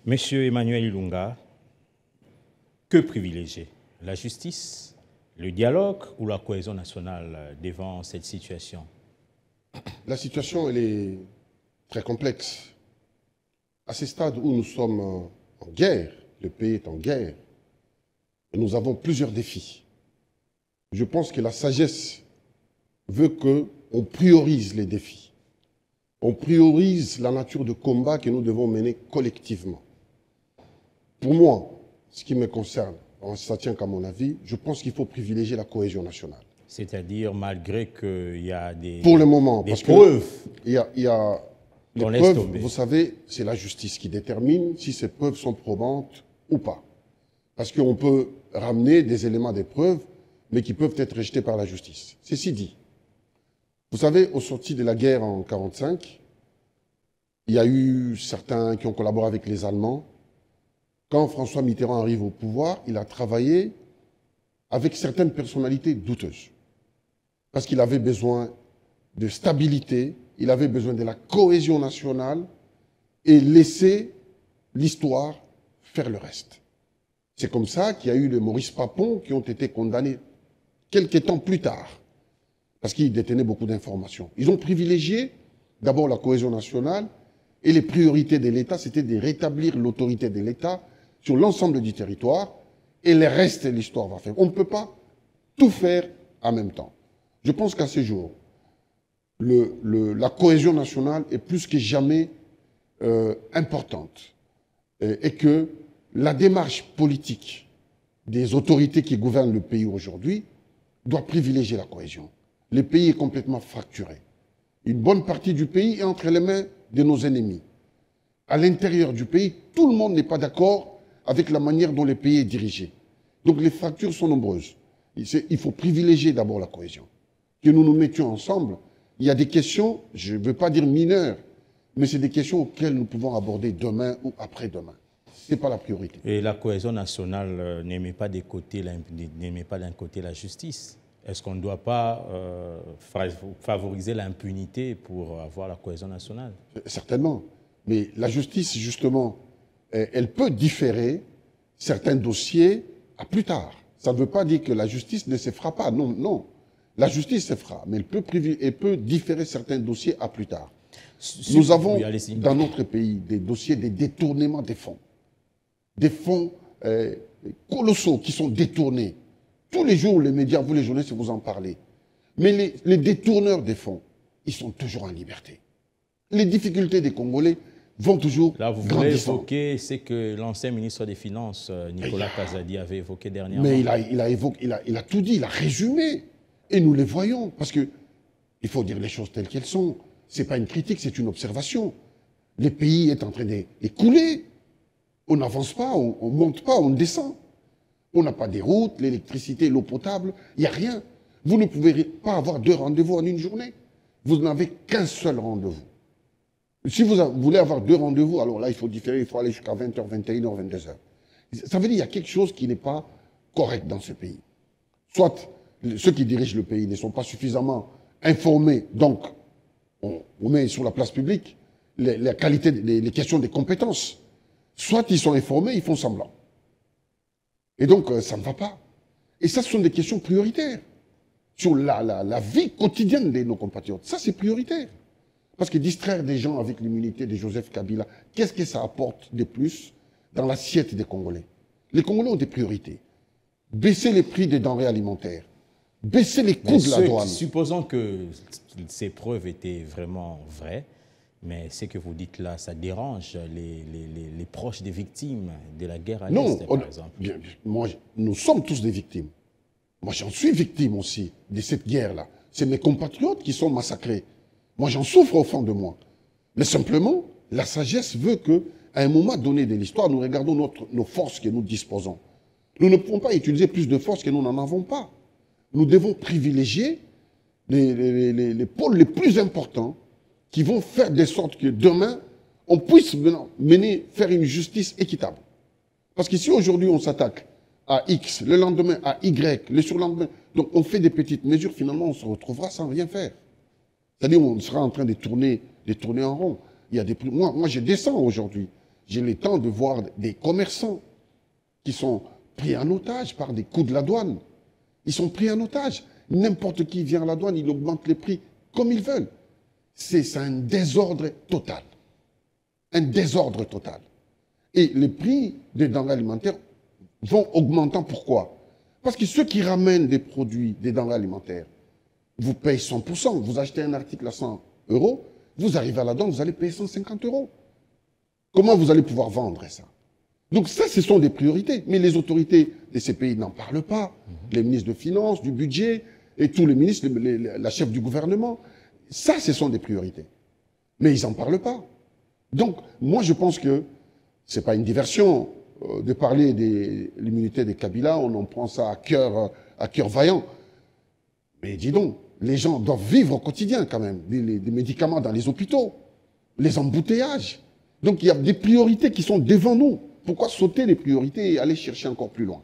Monsieur Emmanuel Ilunga, que privilégier? La justice, le dialogue ou la cohésion nationale devant cette situation? La situation, elle est très complexe. À ce stade où nous sommes en guerre, le pays est en guerre, et nous avons plusieurs défis. Je pense que la sagesse veut qu'on priorise les défis. On priorise la nature de combat que nous devons mener collectivement. Pour moi, ce qui me concerne, ça tient qu'à mon avis, je pense qu'il faut privilégier la cohésion nationale. C'est-à-dire malgré qu'il y a des Pour le moment, parce preuves. Il y a les preuves, vous savez, c'est la justice qui détermine si ces preuves sont probantes ou pas. Parce qu'on peut ramener des éléments des preuves, mais qui peuvent être rejetés par la justice. Ceci dit, vous savez, au sorti de la guerre en 1945, il y a eu certains qui ont collaboré avec les Allemands. Quand François Mitterrand arrive au pouvoir, il a travaillé avec certaines personnalités douteuses. Parce qu'il avait besoin de stabilité, il avait besoin de la cohésion nationale et laisser l'histoire faire le reste. C'est comme ça qu'il y a eu les Maurice Papon qui ont été condamnés quelques temps plus tard, parce qu'ils détenaient beaucoup d'informations. Ils ont privilégié d'abord la cohésion nationale et les priorités de l'État, c'était de rétablir l'autorité de l'État sur l'ensemble du territoire et le reste, l'histoire va faire. On ne peut pas tout faire en même temps. Je pense qu'à ce jour, la cohésion nationale est plus que jamais importante et que la démarche politique des autorités qui gouvernent le pays aujourd'hui doit privilégier la cohésion. Le pays est complètement fracturé. Une bonne partie du pays est entre les mains de nos ennemis. À l'intérieur du pays, tout le monde n'est pas d'accord avec la manière dont le pays est dirigé. Donc les fractures sont nombreuses. Il faut privilégier d'abord la cohésion. Que nous nous mettions ensemble. Il y a des questions, je ne veux pas dire mineures, mais c'est des questions auxquelles nous pouvons aborder demain ou après-demain. Ce n'est pas la priorité. Et la cohésion nationale n'aimait pas d'un côté la justice. Est-ce qu'on ne doit pas favoriser l'impunité pour avoir la cohésion nationale? Certainement. Mais la justice, justement, elle peut différer certains dossiers à plus tard. Ça ne veut pas dire que la justice ne se fera pas. Non, non. La justice se fera, mais elle peut différer certains dossiers à plus tard. Nous avons dans notre pays des dossiers de détournement des fonds. Des fonds colossaux qui sont détournés. Tous les jours, les médias, vous les journalistes, vous en parlez. Mais les détourneurs des fonds, ils sont toujours en liberté. Les difficultés des Congolais vont toujours là, vous voulez évoquer ce que l'ancien ministre des Finances, Nicolas Kazadi, avait évoqué dernièrement. Mais il a tout dit, il a résumé. Et nous les voyons, parce qu'il faut dire les choses telles qu'elles sont. Ce n'est pas une critique, c'est une observation. Le pays est en train d'écouler. On n'avance pas, on ne monte pas, on descend. On n'a pas des routes, l'électricité, l'eau potable, il n'y a rien. Vous ne pouvez pas avoir 2 rendez-vous en une journée. Vous n'avez qu'un seul rendez-vous. Si vous voulez avoir 2 rendez-vous, alors là, il faut différer, il faut aller jusqu'à 20h, 21h, 22h. Ça veut dire qu'il y a quelque chose qui n'est pas correct dans ce pays. Soit ceux qui dirigent le pays ne sont pas suffisamment informés, donc on met sur la place publique la qualité, les questions des compétences. Soit ils sont informés, ils font semblant. Et donc, ça ne va pas. Et ça, ce sont des questions prioritaires. Sur la vie quotidienne de nos compatriotes. Ça, c'est prioritaire. Parce que distraire des gens avec l'immunité de Joseph Kabila, qu'est-ce que ça apporte de plus dans l'assiette des Congolais? Les Congolais ont des priorités. Baisser les prix des denrées alimentaires. Baisser les coûts de la douane. Supposons que ces preuves étaient vraiment vraies, mais ce que vous dites là, ça dérange les proches des victimes de la guerre à l'Est, par exemple. Moi, nous sommes tous des victimes. Moi, j'en suis victime aussi de cette guerre-là. C'est mes compatriotes qui sont massacrés. Moi, j'en souffre au fond de moi. Mais simplement, la sagesse veut qu'à un moment donné de l'histoire, nous regardons nos forces que nous disposons. Nous ne pouvons pas utiliser plus de forces que nous n'en avons pas. Nous devons privilégier les pôles les plus importants qui vont faire de sorte que demain, on puisse faire une justice équitable. Parce que si aujourd'hui on s'attaque à X, le lendemain à Y, le surlendemain, donc on fait des petites mesures, finalement on se retrouvera sans rien faire. C'est-à-dire on sera en train de tourner en rond. Il y a des, moi je descends aujourd'hui. j'ai le temps de voir des commerçants qui sont pris en otage par des coûts de la douane. Ils sont pris en otage. N'importe qui vient à la douane, il augmente les prix comme ils veulent. C'est un désordre total. Un désordre total. Et les prix des denrées alimentaires vont augmentant. Pourquoi? Parce que ceux qui ramènent des produits, des denrées alimentaires, vous payez 100%. Vous achetez un article à 100 €, vous arrivez à la douane, vous allez payer 150 €. Comment vous allez pouvoir vendre ça? Donc ça, ce sont des priorités. Mais les autorités de ces pays n'en parlent pas. Les ministres de Finances, du Budget, et tous les ministres, la chef du gouvernement. Ça, ce sont des priorités. Mais ils n'en parlent pas. Donc, moi, je pense que ce n'est pas une diversion de parler de l'immunité des Kabila. On en prend ça à cœur vaillant. Mais dis donc, les gens doivent vivre au quotidien quand même. Des médicaments dans les hôpitaux, les embouteillages. Donc, il y a des priorités qui sont devant nous. Pourquoi sauter les priorités et aller chercher encore plus loin?